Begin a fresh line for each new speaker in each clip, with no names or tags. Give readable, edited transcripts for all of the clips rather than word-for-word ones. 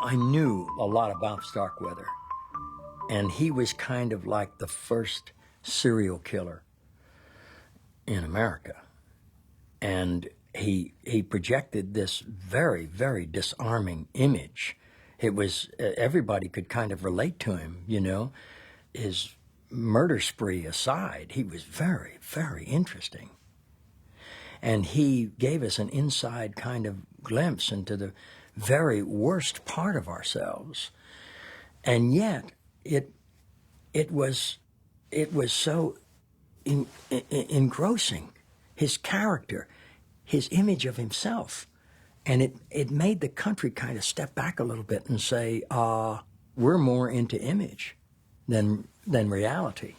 I knew a lot about Starkweather, and he was kind of like the first serial killer in America. And he projected this very, very disarming image. It was, everybody could kind of relate to him, you know. His murder spree aside, he was very, very interesting. And he gave us an inside kind of glimpse into the very worst part of ourselves. And yet, it was so engrossing, his character, his image of himself. And it made the country kind of step back a little bit and say, we're more into image than reality.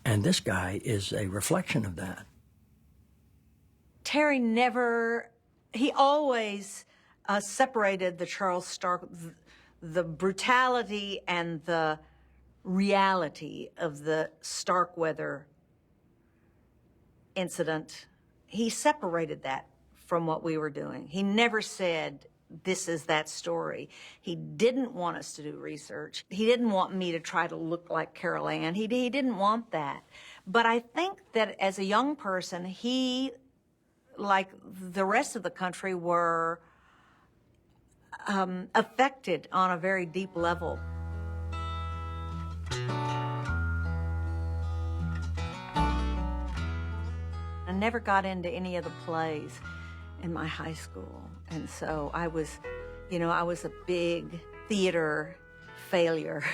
And this guy is a reflection of that.
Terry he always separated the Charles Stark, the brutality and the reality of the Starkweather incident. He separated that from what we were doing. He never said, this is that story. He didn't want us to do research. He didn't want me to try to look like Carol Ann. He didn't want that. But I think that as a young person, he, like the rest of the country, were affected on a very deep level. I never got into any of the plays in my high school. And so I was a big theater failure.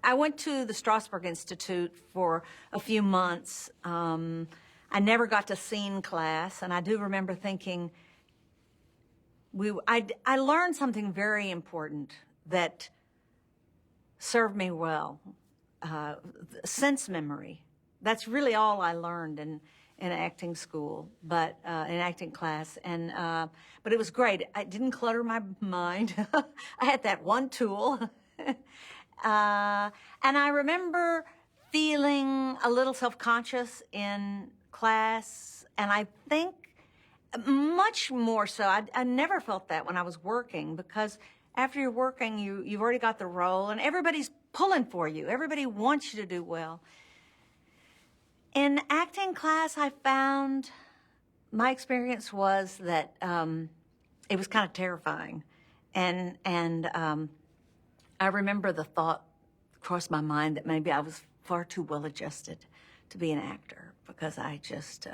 I went to the Strasberg Institute for a few months. I never got to scene class, and I do remember thinking, I learned something very important that served me well, sense memory. That's really all I learned in acting school, but in acting class, and but it was great. It didn't clutter my mind. I had that one tool, and I remember feeling a little self-conscious in class, and I think much more so. I never felt that when I was working, because after you're working, you've already got the role, and everybody's pulling for you. Everybody wants you to do well. In acting class, I found my experience was that it was kind of terrifying, and I remember the thought crossed my mind that maybe I was far too well-adjusted to be an actor, because I just,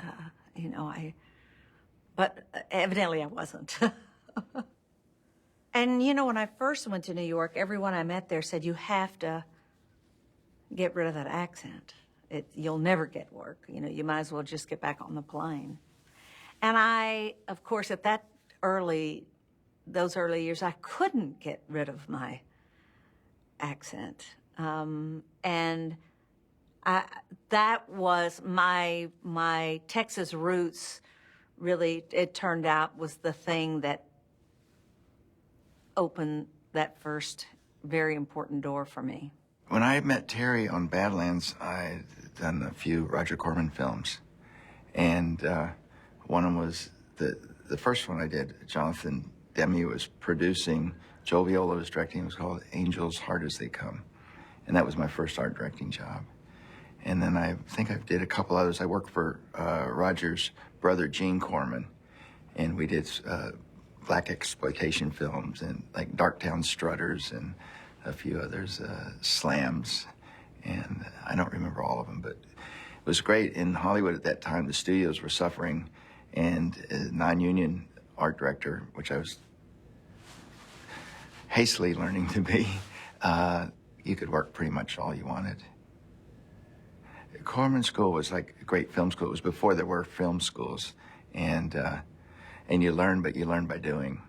but evidently I wasn't. And when I first went to New York, everyone I met there said, you have to get rid of that accent. You'll never get work. You might as well just get back on the plane. And I, of course, at those early years, I couldn't get rid of my accent. And that was my Texas roots, really, it turned out, was the thing that opened that first very important door for me.
When I met Terry on Badlands, I'd done a few Roger Corman films. And one of them was, the first one I did, Jonathan Demme was producing, Joe Viola was directing. It was called Angels Hard as They Come. And that was my first art directing job. And then I think I did a couple others. I worked for Roger's brother, Gene Corman. And we did black exploitation films, and like Darktown Strutters and a few others, Slams, and I don't remember all of them, but it was great. In Hollywood at that time, the studios were suffering, and a non-union art director, which I was hastily learning to be, you could work pretty much all you wanted. Corman School was like a great film school. It was before there were film schools, and you learn, but you learn by doing.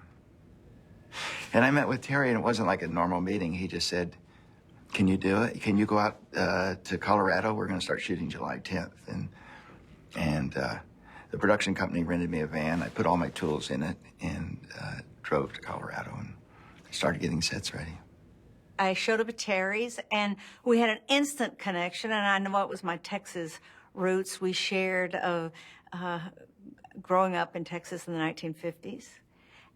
And I met with Terry, and it wasn't like a normal meeting. He just said, can you do it? Can you go out to Colorado? We're going to start shooting July 10th. And the production company rented me a van. I put all my tools in it and drove to Colorado and started getting sets ready.
I showed up at Terry's, and we had an instant connection, and I know it was my Texas roots. We shared growing up in Texas in the 1950s.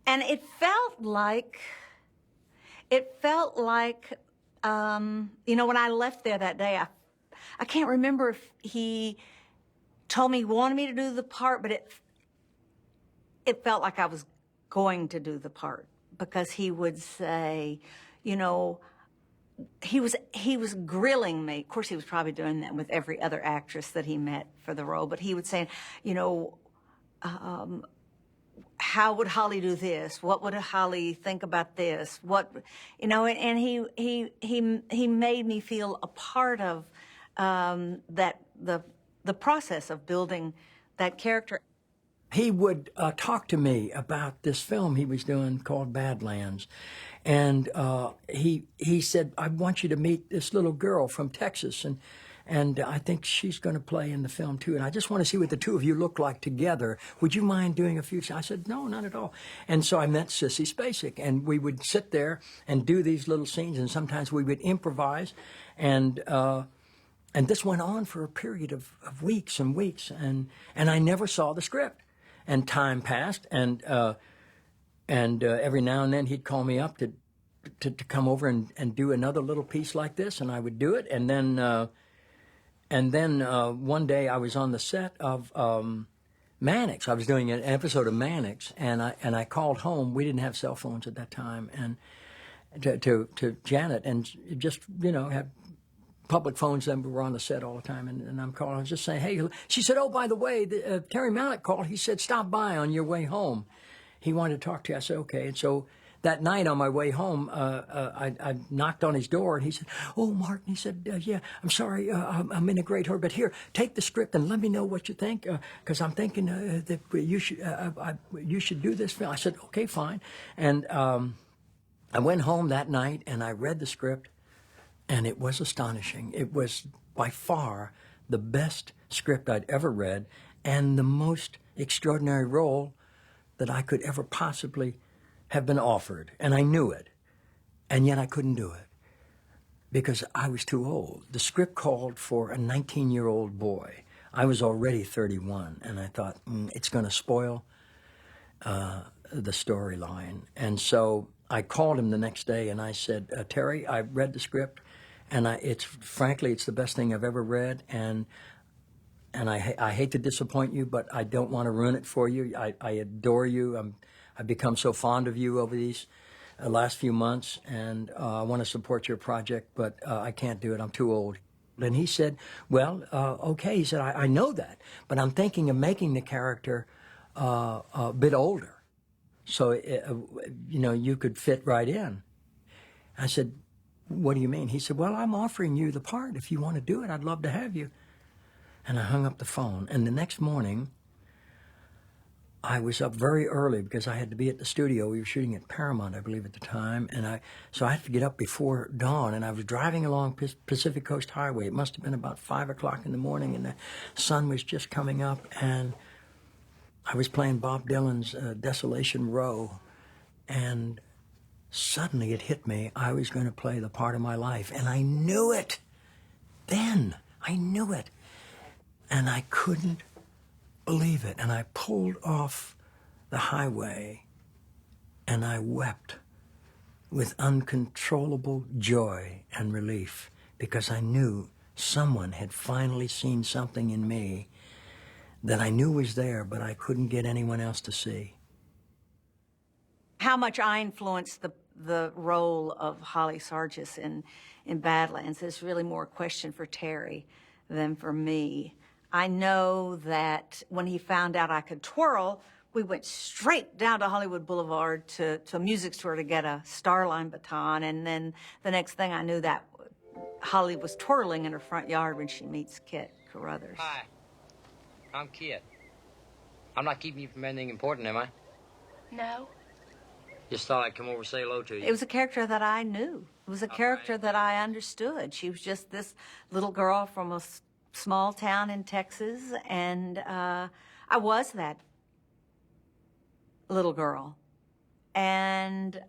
And it felt like, you know, when I left there that day, I can't remember if he told me he wanted me to do the part, but it felt like I was going to do the part, because he would say, you know, he was grilling me. Of course, he was probably doing that with every other actress that he met for the role, but he would say, you know, how would Holly do this? What would Holly think about this? What, you know, and he made me feel a part of that the process of building that character.
He would talk to me about this film he was doing called Badlands. And he said, I want you to meet this little girl from Texas, and I think she's going to play in the film too. And I just want to see what the two of you look like together. Would you mind doing a few? I said, no, not at all. And so I met Sissy Spacek, and we would sit there and do these little scenes, and sometimes we would improvise. And this went on for a period of weeks and weeks, and I never saw the script. And time passed, and every now and then he'd call me up to come over and do another little piece like this, and I would do it. And then one day I was on the set of Mannix. I was doing an episode of Mannix, and I called home. We didn't have cell phones at that time, and to Janet, and just, you know, had public phones then. We were on the set all the time, and I'm calling. I was just saying, hey. She said, oh, by the way, Terry Malick called. He said, stop by on your way home. He wanted to talk to you. I said, okay. And so that night on my way home, I knocked on his door, and he said, oh, Martin. He said, yeah, I'm sorry. I'm in a great hurry, but here, take the script and let me know what you think, because I'm thinking that you should do this film. I said, okay, fine. And I went home that night, and I read the script. And it was astonishing. It was by far the best script I'd ever read, and the most extraordinary role that I could ever possibly have been offered. And I knew it, and yet I couldn't do it because I was too old. The script called for a 19-year-old boy. I was already 31, and I thought, it's going to spoil the storyline. And so I called him the next day, and I said, Terry, I read the script. And frankly, it's the best thing I've ever read, and I hate to disappoint you, but I don't want to ruin it for you. I adore you. I've become so fond of you over these last few months, and I want to support your project, but I can't do it. I'm too old. And he said, well, okay. He said, I know that, but I'm thinking of making the character a bit older, so you know, you could fit right in. I said, what do you mean? He said, well, I'm offering you the part. If you want to do it, I'd love to have you. And I hung up the phone. And the next morning, I was up very early because I had to be at the studio. We were shooting at Paramount, I believe, at the time. And so I had to get up before dawn. And I was driving along Pacific Coast Highway. It must have been about 5 o'clock in the morning, and the sun was just coming up. And I was playing Bob Dylan's Desolation Row. And suddenly it hit me, I was going to play the part of my life. And I knew it. Then I knew it. And I couldn't believe it. And I pulled off the highway, and I wept with uncontrollable joy and relief, because I knew someone had finally seen something in me that I knew was there, but I couldn't get anyone else to see.
How much I influenced the role of Holly Sargis in Badlands is really more a question for Terry than for me. I know that when he found out I could twirl, we went straight down to Hollywood Boulevard to a music store to get a Starline baton, and then the next thing I knew, that Holly was twirling in her front yard when she meets Kit Carruthers.
Hi, I'm Kit. I'm not keeping you from anything important, am I?
No.
Just thought I'd come over and say hello to you.
It was a character that I knew. It was a character that I understood. She was just this little girl from a small town in Texas, and I was that little girl. And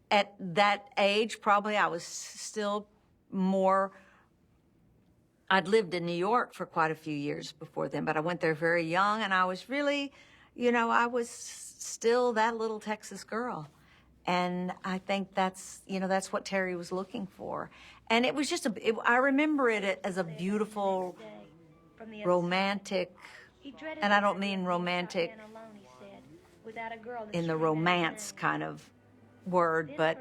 at that age, probably I was still more... I'd lived in New York for quite a few years before then, but I went there very young, and I was really... I was still that little Texas girl. And I think that's what Terry was looking for. And it was just I remember it as a beautiful, romantic, and I don't mean romantic in the romance kind of word, but,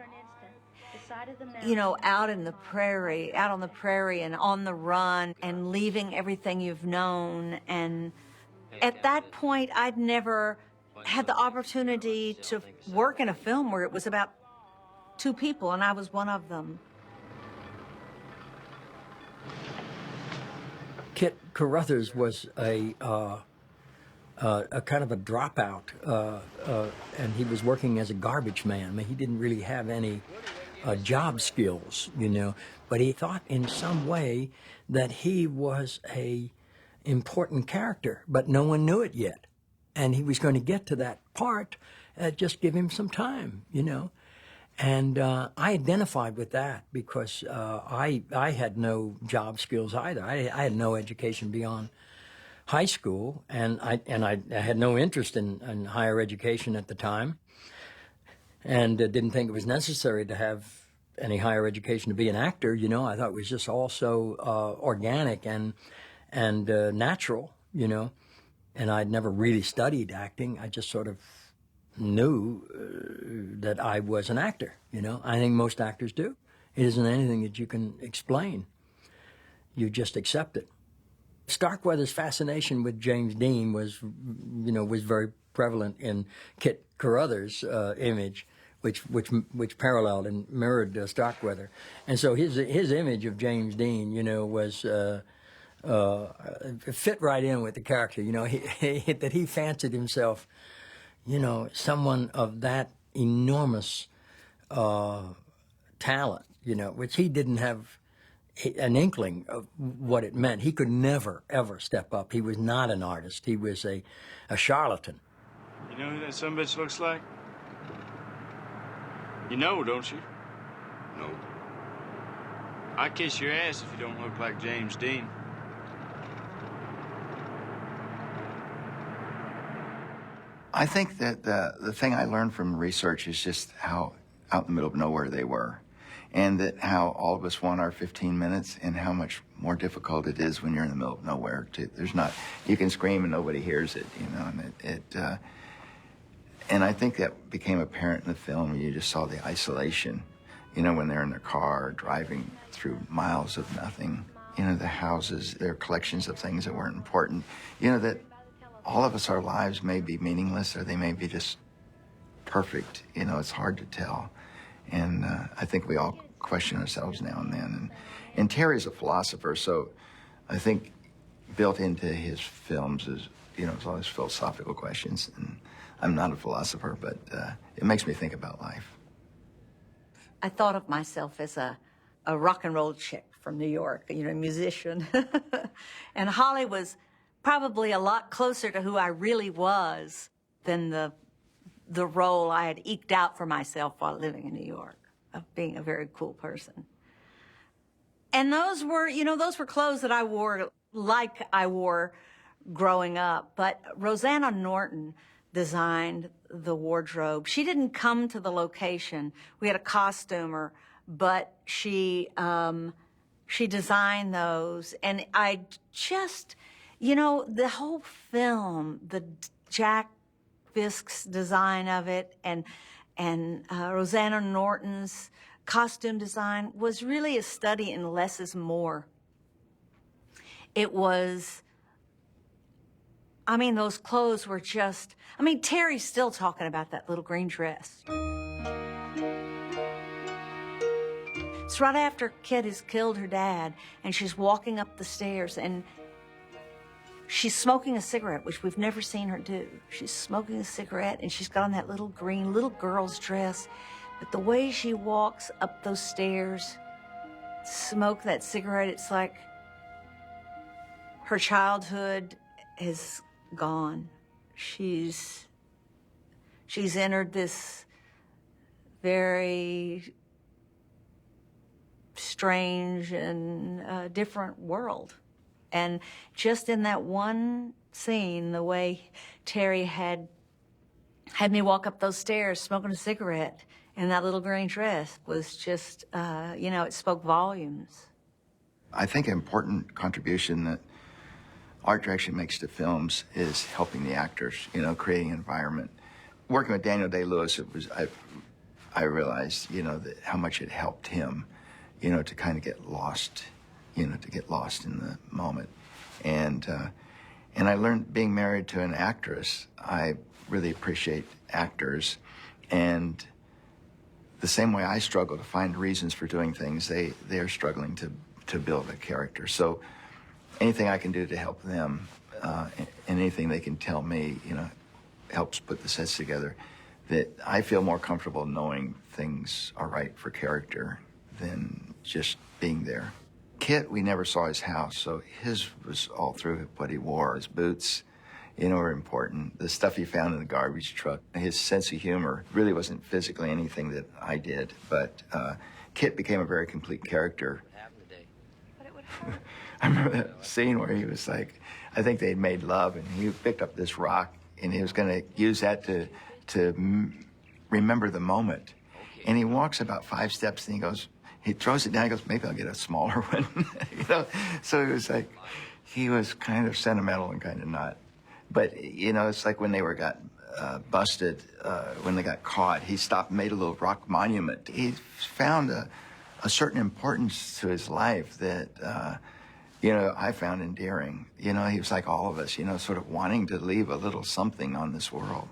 out on the prairie and on the run and leaving everything you've known. And at that point, I'd never had the opportunity to work in a film where it was about two people, and I was one of them.
Kit Carruthers was a kind of a dropout, and he was working as a garbage man. I mean, he didn't really have any job skills, but he thought in some way that he was a important character, but no one knew it yet. And he was going to get to that part, just give him some time, And I identified with that because I had no job skills either. I had no education beyond high school, and I had no interest in higher education at the time, and didn't think it was necessary to have any higher education to be an actor. I thought it was just all so organic and natural, And I'd never really studied acting. I just sort of knew that I was an actor, I think most actors do. It isn't anything that you can explain. You just accept it. Starkweather's fascination with James Dean was very prevalent in Kit Carruthers' image, which paralleled and mirrored Starkweather. And so his image of James Dean, was fit right in with the character. That he fancied himself, someone of that enormous talent, which he didn't have an inkling of what it meant. He could never, ever step up. He was not an artist. He was a charlatan.
You know who that sumbitch looks like? You know, don't you?
No.
I'd kiss your ass if you don't look like James Dean.
I think that the thing I learned from research is just how out in the middle of nowhere they were. And that how all of us want our 15 minutes and how much more difficult it is when you're in the middle of nowhere. You can scream and nobody hears it, and I think that became apparent in the film when you just saw the isolation, when they're in their car driving through miles of nothing, the houses, their collections of things that weren't important, that all of us, our lives may be meaningless or they may be just perfect, it's hard to tell. And I think we all question ourselves now and then. And Terry's a philosopher, so I think built into his films is, it's all these philosophical questions. And I'm not a philosopher, but it makes me think about life.
I thought of myself as a rock and roll chick from New York, a musician. And Holly was probably a lot closer to who I really was than the role I had eked out for myself while living in New York, of being a very cool person. And those were clothes that I wore like I wore growing up. But Rosanna Norton designed the wardrobe. She didn't come to the location. We had a costumer, but she designed those. And I just, the whole film, the Jack Fisk's design of it and Rosanna Norton's costume design was really a study in less is more. It was, those clothes were just, Terry's still talking about that little green dress. It's right after Kit has killed her dad and she's walking up the stairs and she's smoking a cigarette, which we've never seen her do. She's smoking a cigarette, and she's got on that little green little girl's dress. But the way she walks up those stairs, smoke that cigarette, it's like her childhood is gone. She's entered this very strange and different world. And just in that one scene, the way Terry had me walk up those stairs smoking a cigarette in that little green dress was just, you know, it spoke volumes.
I think an important contribution that art direction makes to films is helping the actors, you know, creating an environment. Working with Daniel Day-Lewis, I realized, you know, that how much it helped him, you know, to kind of get lost, you know, to get lost in the moment. And I learned, being married to an actress, I really appreciate actors. And the same way I struggle to find reasons for doing things, they are struggling to build a character. So anything I can do to help them, and anything they can tell me, you know, helps put the sets together, that I feel more comfortable knowing things are right for character than just being there. Kit, we never saw his house, so his was all through what he wore. His boots, you know, were important. The stuff he found in the garbage truck. His sense of humor really wasn't physically anything that I did, but Kit became a very complete character.
What happened today?
But it would hurt.
I remember that scene where he was like, I think they'd made love, and he picked up this rock, and he was going to use that to remember the moment.
Okay.
And he walks about 5 steps, and he throws it down, he goes, maybe I'll get a smaller one, you know? So it was like, he was kind of sentimental and kind of not. But, you know, it's like when they got busted, when they got caught, he stopped and made a little rock monument. He found a certain importance to his life that, you know, I found endearing. You know, he was like all of us, you know, sort of wanting to leave a little something on this world.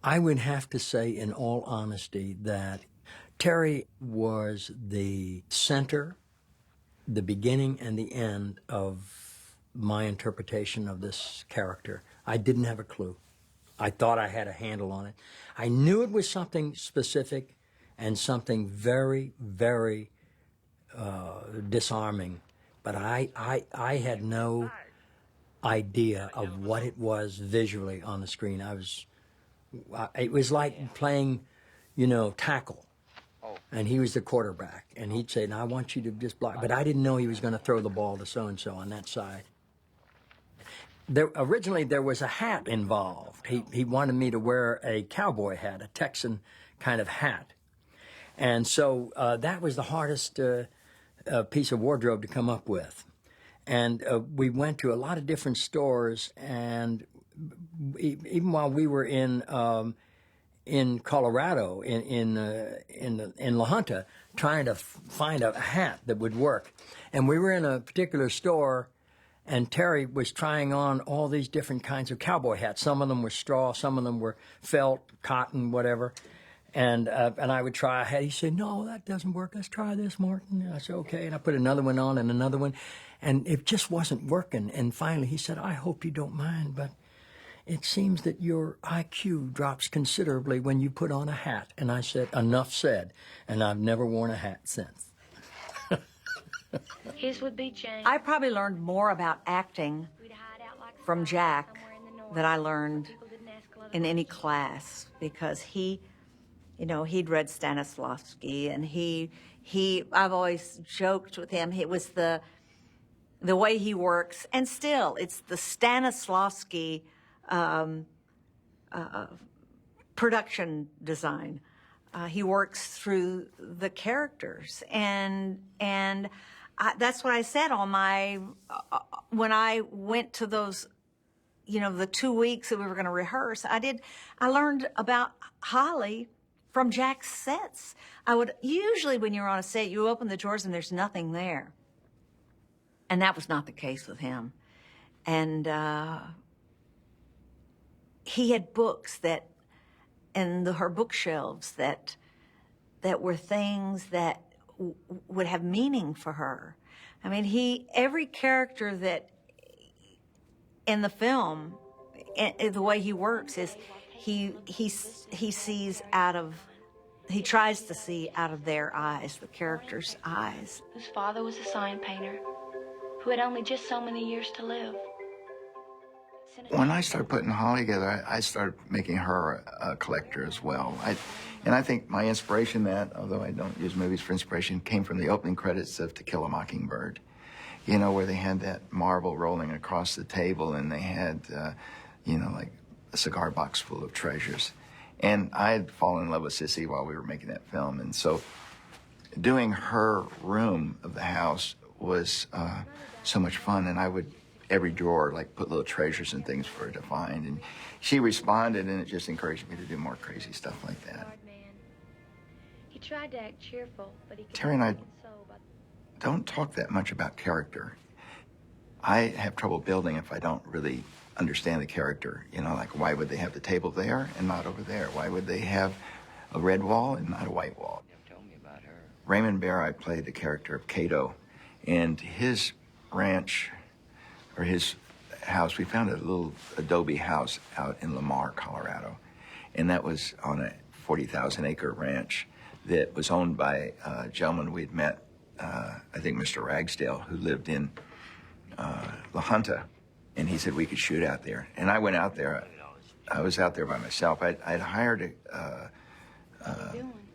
I would have to say, in all honesty, that Terry was the center, the beginning and the end of my interpretation of this character. I didn't have a clue. I thought I had a handle on it. I knew it was something specific and something very, very disarming, but I had no idea of what it was visually on the screen. It was like playing, you know, tackle. And he was the quarterback, and he'd say, "Now I want you to just block." But I didn't know he was going to throw the ball to so-and-so on that side. Originally, there was a hat involved. He wanted me to wear a cowboy hat, a Texan kind of hat. And so that was the hardest piece of wardrobe to come up with. And we went to a lot of different stores, and even while we were in Colorado, in La Junta, trying to find a hat that would work. And we were in a particular store, and Terry was trying on all these different kinds of cowboy hats. Some of them were straw, some of them were felt, cotton, whatever. And I would try a hat. He said, "No, that doesn't work. Let's try this, Martin." And I said, "Okay." And I put another one on and another one, and it just wasn't working. And finally he said, "I hope you don't mind, but it seems that your IQ drops considerably when you put on a hat." And I said, "Enough said." And I've never worn a hat since.
His would be James.
I probably learned more about acting from Jack than I learned in any class, because he, you know, he'd read Stanislavski, and I've always joked with him, it was the way he works, and still, it's the Stanislavski production design. He works through the characters, and that's what I said on my when I went to those, you know, the 2 weeks that we were going to rehearse. I learned about Holly from Jack's sets. Usually when you're on a set, you open the drawers and there's nothing there, and that was not the case with him. And he had books that, in her bookshelves, that were things that would have meaning for her. I mean, every character that in the film, the way he works is he sees out of, he tries to see out of their eyes, the character's eyes.
Whose father was a sign painter, who had only just so many years to live.
When I started putting Holly together, I started making her a collector as well. And I think my inspiration, although I don't use movies for inspiration, came from the opening credits of To Kill a Mockingbird. you know, where they had that marble rolling across the table, and they had, you know, like a cigar box full of treasures. And I had fallen in love with Sissy while we were making that film, and so doing her room of the house was so much fun. And I would, every drawer, like put little treasures and things for her to find. And she responded, and it just encouraged me to do more crazy stuff like that.
He tried to act cheerful, but he
Terry and I don't talk that much about character. I have trouble building if I don't really understand the character. You know, like, why would they have the table there and not over there? Why would they have a red wall and not a white wall?
Tell me about her.
Raymond Barry played the character of Cato, and his ranch, or his house, we found a little adobe house out in Lamar, Colorado, and that was on a 40,000-acre ranch that was owned by a gentleman we'd met, I think Mr. Ragsdale, who lived in La Junta, and he said we could shoot out there. And I went out there. I was out there by myself. I'd hired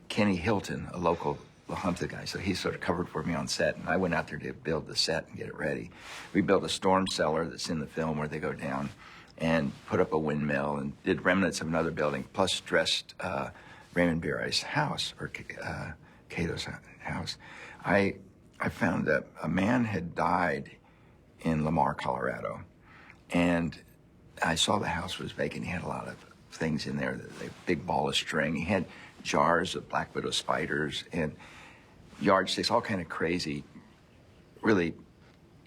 Kenny Hilton, a local La Junta guy, so he sort of covered for me on set, and I went out there to build the set and get it ready. We built a storm cellar that's in the film where they go down, and put up a windmill, and did remnants of another building, plus dressed Raymond Barry's house, or Cato's house. I found that a man had died in Lamar, Colorado, and I saw the house was vacant. He had a lot of things in there, a big ball of string. He had jars of black widow spiders and yardsticks, all kind of crazy, really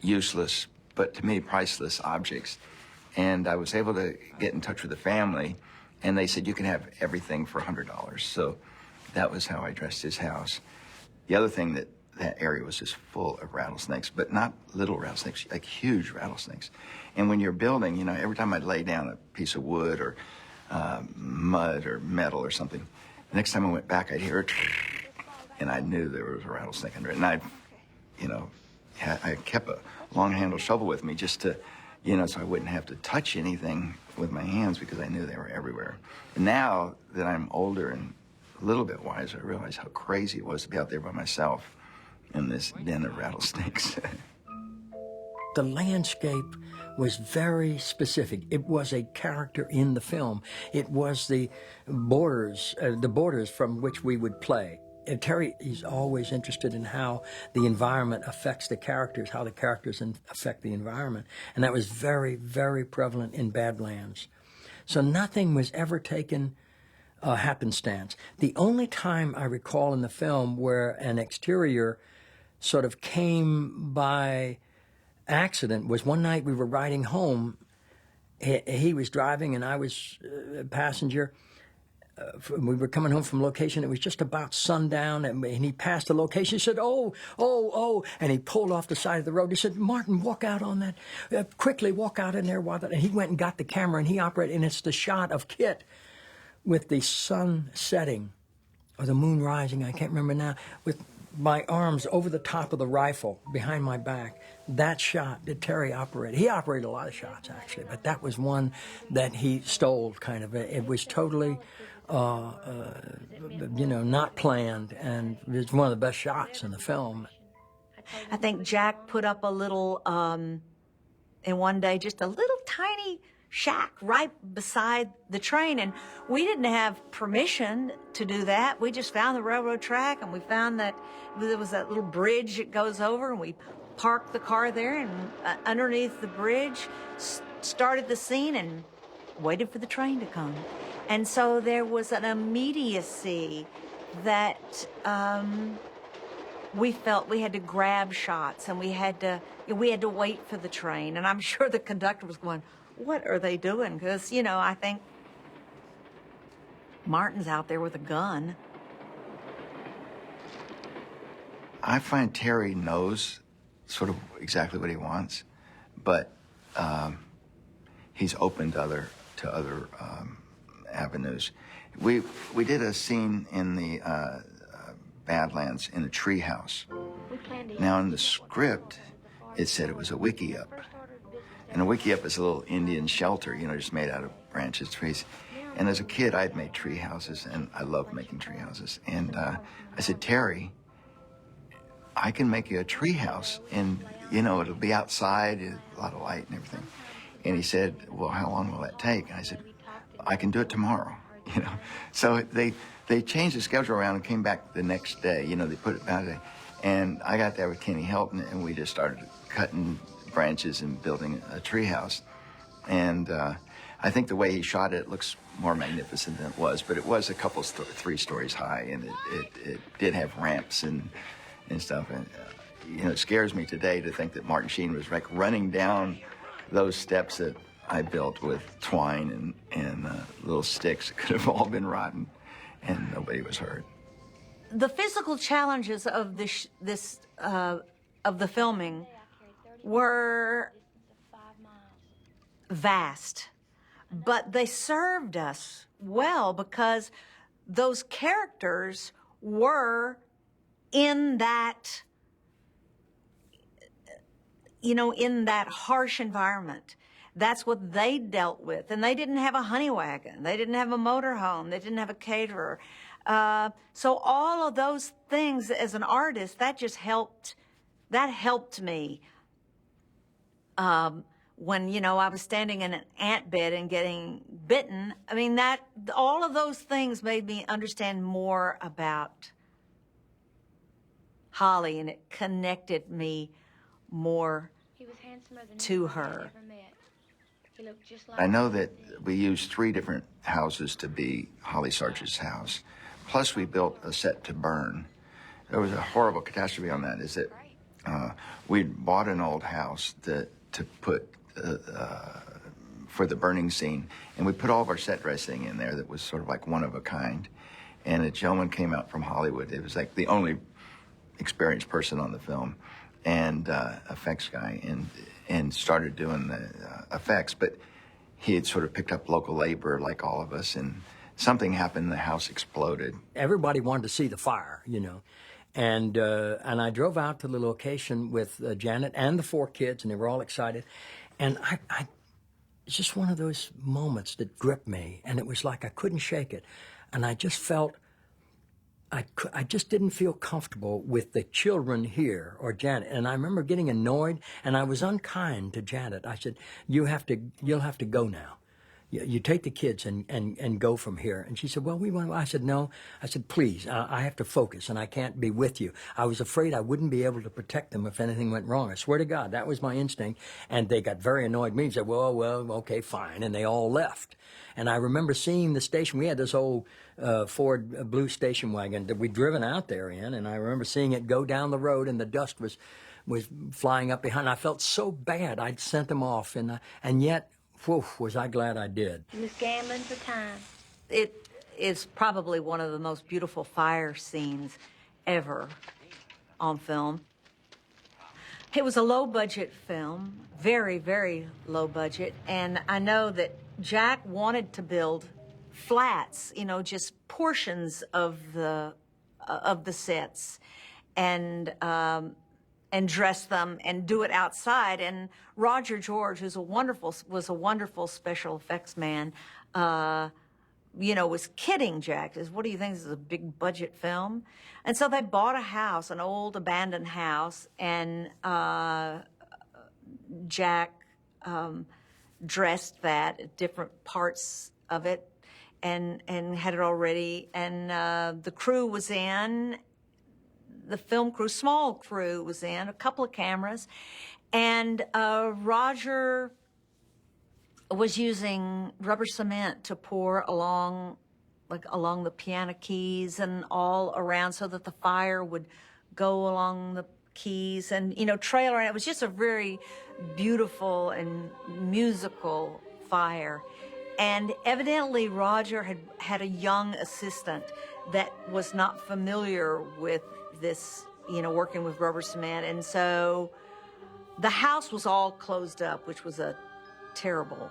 useless, but to me, priceless objects. And I was able to get in touch with the family, and they said, you can have everything for $100. So that was how I dressed his house. The other thing, that area was just full of rattlesnakes, but not little rattlesnakes, like huge rattlesnakes. And when you're building, you know, every time I'd lay down a piece of wood or mud or metal or something, the next time I went back, I'd hear it, and I knew there was a rattlesnake under it. And I, you know, I kept a long-handled shovel with me just to, you know, so I wouldn't have to touch anything with my hands because I knew they were everywhere. And now that I'm older and a little bit wiser, I realize how crazy it was to be out there by myself in this den of rattlesnakes.
The landscape was very specific. It was a character in the film. It was the borders from which we would play. And Terry, he's always interested in how the environment affects the characters, how the characters affect the environment. And that was very, very prevalent in Badlands. So nothing was ever taken happenstance. The only time I recall in the film where an exterior sort of came by accident was one night we were riding home. He was driving and I was a passenger. We were coming home from location. It was just about sundown, and he passed the location. He said, oh, and he pulled off the side of the road. He said, Martin, walk out on that, quickly walk out in there. And he went and got the camera, and he operated, and it's the shot of Kit with the sun setting, or the moon rising, I can't remember now, with my arms over the top of the rifle behind my back. That shot that Terry operated. He operated a lot of shots, actually, but that was one that he stole, kind of. It was totally... not planned, and it's one of the best shots in the film.
I think Jack put up a little, in one day, just a little tiny shack right beside the train, and we didn't have permission to do that. We just found the railroad track, and we found that there was that little bridge that goes over, and we parked the car there, and underneath the bridge, started the scene and waited for the train to come. And so there was an immediacy that we felt we had to grab shots, and we had to wait for the train. And I'm sure the conductor was going, what are they doing? Because, I think Martin's out there with a gun.
I find Terry knows sort of exactly what he wants, but he's open to other avenues. We did a scene in the Badlands in a tree house. Now in the script, it said it was a wickiup. And a wickiup is a little Indian shelter, just made out of branches, trees. And as a kid, I'd made tree houses, and I loved making tree houses. And I said, Terry, I can make you a tree house, and you know, it'll be outside, a lot of light and everything. And he said, well, how long will that take? And I said, I can do it tomorrow, you know. So they changed the schedule around and came back the next day. You know, they put it back there. And I got there with Kenny Helton, and we just started cutting branches and building a treehouse. And I think the way he shot it looks more magnificent than it was, but it was a couple, 3 stories high, and it did have ramps and stuff. And, you know, it scares me today to think that Martin Sheen was like running down those steps that I built with twine and little sticks that could have all been rotten, and nobody was hurt.
The physical challenges of the filming were vast, but they served us well because those characters were in that, you know, in that harsh environment. That's what they dealt with. And they didn't have a honey wagon. They didn't have a motorhome. They didn't have a caterer. So all of those things as an artist, that helped me. When, you know, I was standing in an ant bed and getting bitten, I mean, all of those things made me understand more about Holly, and it connected me more to her.
I know that we used 3 different houses to be Holly Sarge's house. Plus, we built a set to burn. There was a horrible catastrophe on that, is that we'd bought an old house to put for the burning scene, and we put all of our set dressing in there that was sort of like one of a kind. And a gentleman came out from Hollywood. It was like the only experienced person on the film, and effects guy, and started doing the effects. But he had sort of picked up local labor like all of us, and something happened, the house exploded.
Everybody wanted to see the fire, you know. And I drove out to the location with Janet and the 4 kids, and they were all excited. And it's just one of those moments that gripped me, and it was like I couldn't shake it. And I just felt, I just didn't feel comfortable with the children here or Janet. And I remember getting annoyed, and I was unkind to Janet. I said, you'll have to go now. You take the kids and go from here. And she said, well, we want. I said, no. I said, please, I have to focus, and I can't be with you. I was afraid I wouldn't be able to protect them if anything went wrong. I swear to God, that was my instinct. And they got very annoyed at me and said, well, okay, fine. And they all left. And I remember seeing the station. We had this old Ford blue station wagon that we'd driven out there in, and I remember seeing it go down the road, and the dust was flying up behind. I felt so bad. I'd sent them off, and yet, whew, was I glad I did.
He was gambling for time.
It is probably one of the most beautiful fire scenes ever on film. It was a low-budget film, very, very low budget, and I know that Jack wanted to build flats, you know, just portions of the sets, and dress them and do it outside. And Roger George, was a wonderful special effects man, you know, was kidding Jack. Says, what do you think, this is a big budget film? And so they bought a house, an old abandoned house, and Jack dressed that, different parts of it, and had it all ready. And the crew was in, the film crew, small crew was in, a couple of cameras, and Roger was using rubber cement to pour along the piano keys and all around, so that the fire would go along the keys and, you know, trail around. It was just a very beautiful and musical fire. And evidently Roger had a young assistant that was not familiar with this, you know, working with rubber cement. And so the house was all closed up, which was a terrible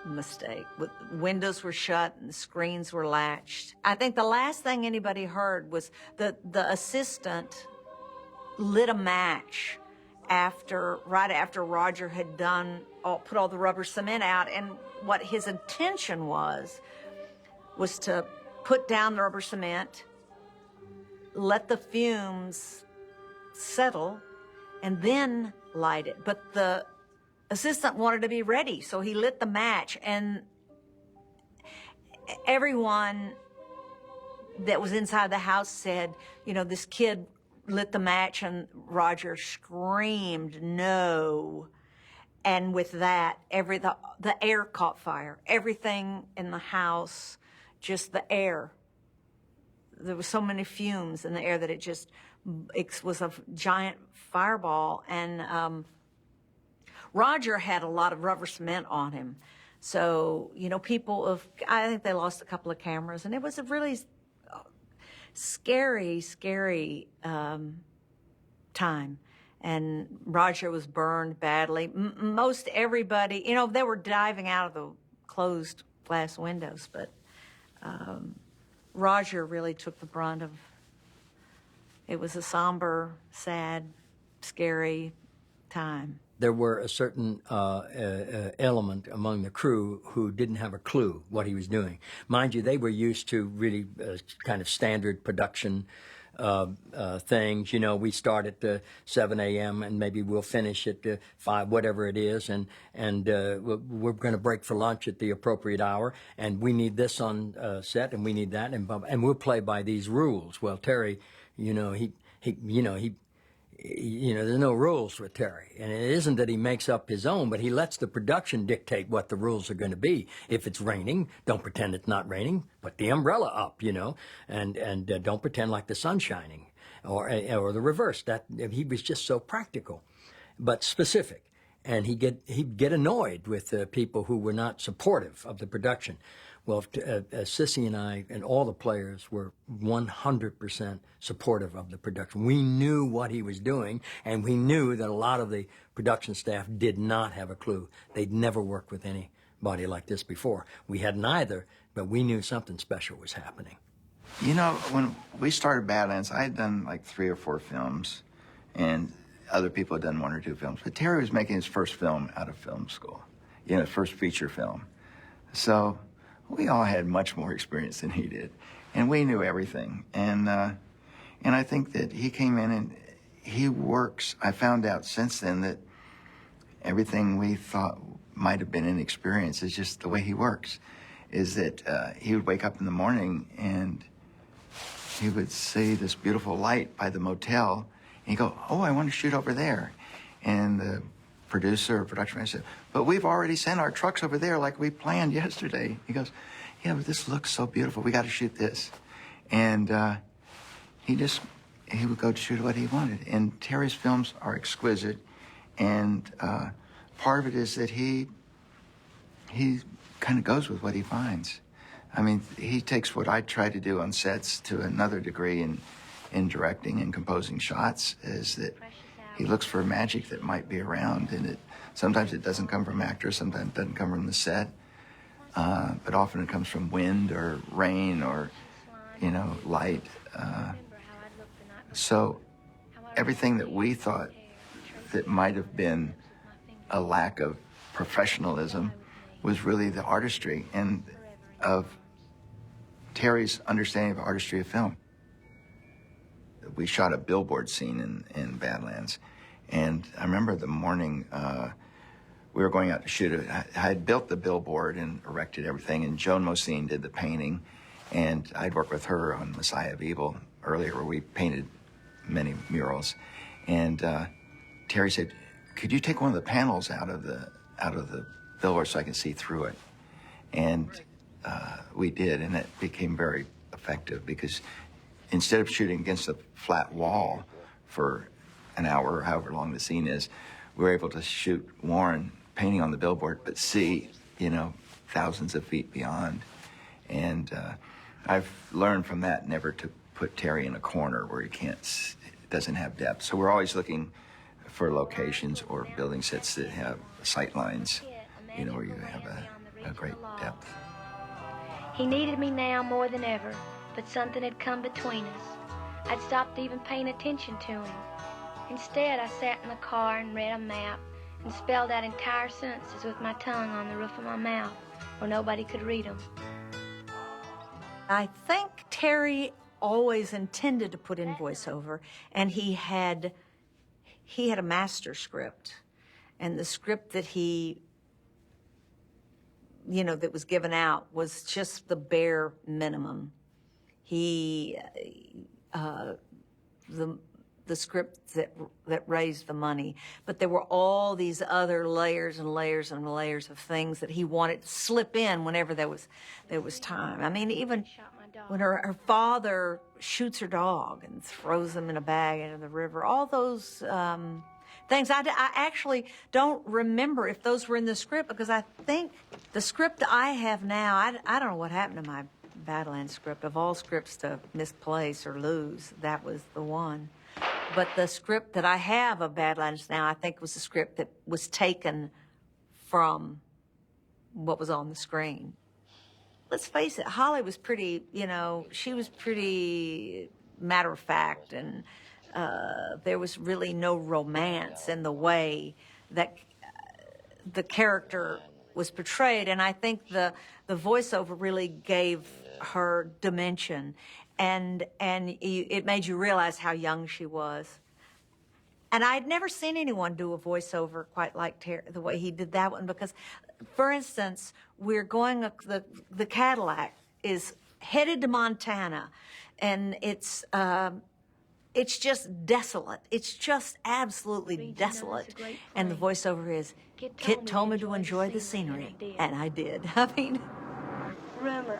mistake. Windows were shut and the screens were latched. I think the last thing anybody heard was the assistant lit a match right after Roger had put all the rubber cement out, and what his intention was to put down the rubber cement, let the fumes settle, and then light it. But the assistant wanted to be ready, so he lit the match, and everyone that was inside the house said, you know, this kid lit the match, and Roger screamed, no. And with that, the air caught fire. Everything in the house, just the air. There was so many fumes in the air that it was a giant fireball. And Roger had a lot of rubber cement on him. So, you know, I think they lost a couple of cameras, and it was a really scary time. And Roger was burned badly. Most everybody, you know, they were diving out of the closed glass windows, but Roger really took the brunt of. It was a somber, sad, scary time.
There were a certain element among the crew who didn't have a clue what he was doing. Mind you, they were used to really kind of standard production things. You know, we start at 7 a.m. and maybe we'll finish at 5, whatever it is, and we're going to break for lunch at the appropriate hour, and we need this on set, and we need that, and we'll play by these rules. Well, Terry, you know, there's no rules with Terry. And it isn't that he makes up his own, but he lets the production dictate what the rules are going to be. If it's raining, don't pretend it's not raining. Put the umbrella up, you know, and don't pretend like the sun's shining, or the reverse. That he was just so practical, but specific. And he'd get annoyed with people who were not supportive of the production. Well, Sissy and I and all the players were 100% supportive of the production. We knew what he was doing, and we knew that a lot of the production staff did not have a clue. They'd never worked with anybody like this before. We hadn't either, but we knew something special was happening.
You know, when we started Badlands, I had done like 3 or 4 films, and other people had done 1 or 2 films. But Terry was making his first film out of film school, you know, his first feature film. So we all had much more experience than he did, and we knew everything. And I think that he came in and he works. I found out since then that everything we thought might have been inexperience is just the way he works. Is that he would wake up in the morning and he would see this beautiful light by the motel, and he'd go, "Oh, I want to shoot over there," and the producer or production manager said, "But we've already sent our trucks over there like we planned yesterday." He goes, "Yeah, but this looks so beautiful. We got to shoot this." And he would go to shoot what he wanted. And Terry's films are exquisite. And part of it is that he kind of goes with what he finds. I mean, he takes what I try to do on sets to another degree in directing and composing shots, is that he looks for magic that might be around, and sometimes it doesn't come from actors, sometimes it doesn't come from the set, but often it comes from wind or rain or, you know, light. So everything that we thought that might have been a lack of professionalism was really the artistry and of Terry's understanding of artistry of film. We shot a billboard scene in Badlands, and I remember the morning we were going out to shoot it. I had built the billboard and erected everything, and Joan Mosine did the painting, and I'd worked with her on Messiah of Evil earlier, where we painted many murals. And Terry said, "Could you take one of the panels out of the billboard so I can see through it?" And we did, and it became very effective, because instead of shooting against a flat wall for an hour or however long the scene is, we were able to shoot Warren painting on the billboard, but see, you know, thousands of feet beyond. And I've learned from that never to put Terry in a corner where he doesn't have depth. So we're always looking for locations or building sets that have sight lines, you know, where you have a great depth.
He needed me now more than ever, but something had come between us. I'd stopped even paying attention to him. Instead, I sat in the car and read a map and spelled out entire sentences with my tongue on the roof of my mouth where nobody could read them.
I think Terry always intended to put in voiceover, and he had he had a master script, and the script that he, that was given out was just the bare minimum. He, the script that raised the money, but there were all these other layers and layers and layers of things that he wanted to slip in whenever there was time. I mean, even when her father shoots her dog and throws them in a bag into the river, all those things. I actually don't remember if those were in the script, because I think the script I have now, I don't know what happened to my Badlands script. Of all scripts to misplace or lose, that was the one. But the script that I have of Badlands now, I think was the script that was taken from what was on the screen. Let's face it, Holly was pretty, she was pretty matter of fact, and there was really no romance in the way that the character was portrayed. And I think the voiceover really gave her dimension, and it made you realize how young she was. And I'd never seen anyone do a voiceover quite like the way he did that one, because, for instance, we're going, the Cadillac is headed to Montana, and it's just desolate. It's just absolutely desolate. And the voiceover is, Kit told me to enjoy the scenery, and I did. I mean...
Rumor.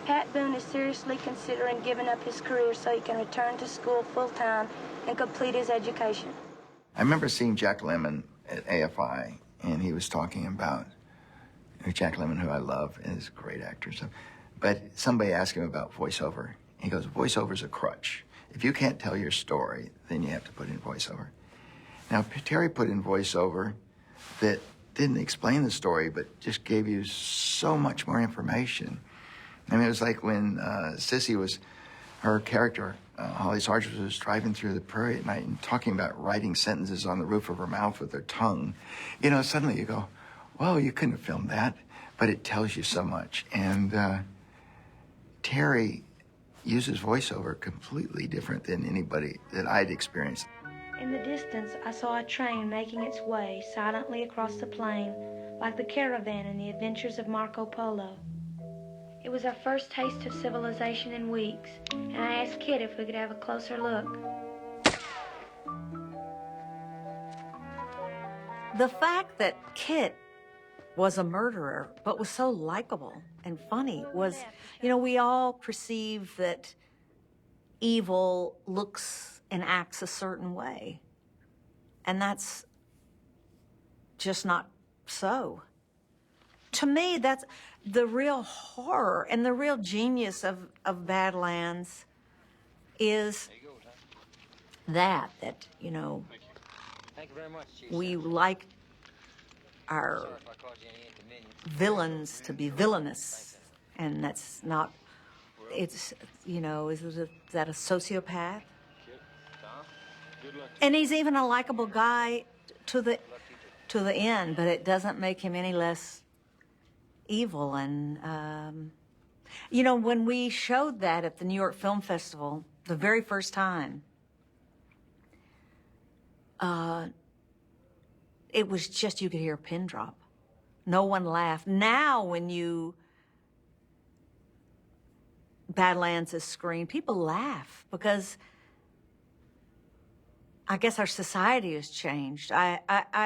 Pat Boone is seriously considering giving up his career so he can return to school full-time and complete his education.
I remember seeing Jack Lemmon at AFI, and he was talking about Jack Lemmon, who I love, is a great actor. So, but somebody asked him about voiceover. He goes, voiceover's a crutch. If you can't tell your story, then you have to put in voiceover. Now, Terry put in voiceover that didn't explain the story, but just gave you so much more information. I mean, it was like when Sissy was, her character, Holly Sargent, was driving through the prairie at night and talking about writing sentences on the roof of her mouth with her tongue. Suddenly you go, whoa, you couldn't have filmed that, but it tells you so much. And Terry uses voiceover completely different than anybody that I'd experienced.
In the distance, I saw a train making its way silently across the plain, like the caravan in the adventures of Marco Polo. It was our first taste of civilization in weeks, and I asked Kit if we could have a closer look.
The fact that Kit was a murderer, but was so likable and funny was, we all perceive that evil looks and acts a certain way. And that's just not so. To me, that's the real horror and the real genius of Badlands is that,
Thank you very much, Chief.
we like our
Sorry if I caused you any inconvenience.
villains to be villainous, and that's not, is that a sociopath? And he's even a likable guy to the end, but it doesn't make him any less evil. And when we showed that at the New York Film Festival the very first time, it was just, you could hear a pin drop. No one laughed. Now when Badlands is screened, people laugh, because I guess our society has changed. I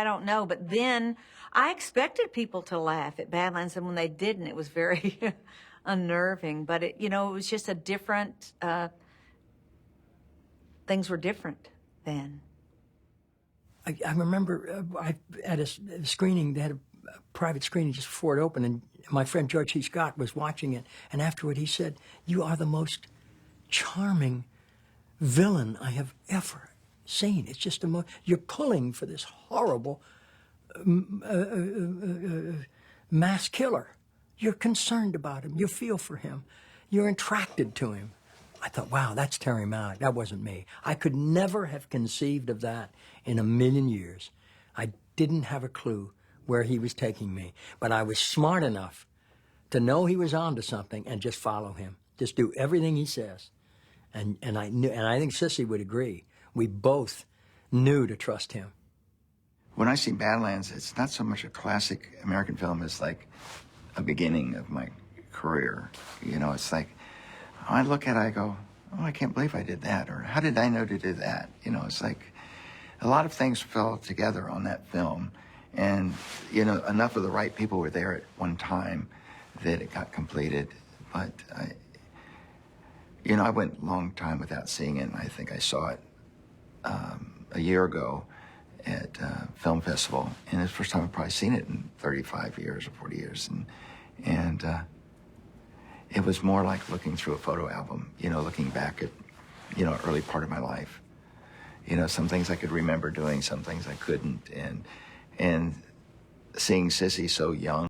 don't know, but then I expected people to laugh at Badlands, and when they didn't, it was very unnerving. But it was just a different. Things were different then.
I remember at a screening, they had a private screening just before it opened, and my friend George C. Scott was watching it, and afterward he said, "You are the most charming villain I have ever seen. It's just you're pulling for this horrible mass killer. You're concerned about him. You feel for him. You're attracted to him." I thought, wow, that's Terry Malick. That wasn't me. I could never have conceived of that in a million years. I didn't have a clue where he was taking me, but I was smart enough to know he was onto something and just follow him. Just do everything he says. And I knew, and I think Sissy would agree. We both knew to trust him.
When I see Badlands, it's not so much a classic American film as like a beginning of my career. You know, it's like, I look at it, I go, oh, I can't believe I did that, or how did I know to do that? You know, it's like a lot of things fell together on that film, and, you know, enough of the right people were there at one time that it got completed. But, I went a long time without seeing it, and I think I saw it a year ago at film festival, and it's the first time I've probably seen it in 35 years or 40 years, and it was more like looking through a photo album, looking back at, early part of my life. Some things I could remember doing, some things I couldn't, and seeing Sissy so young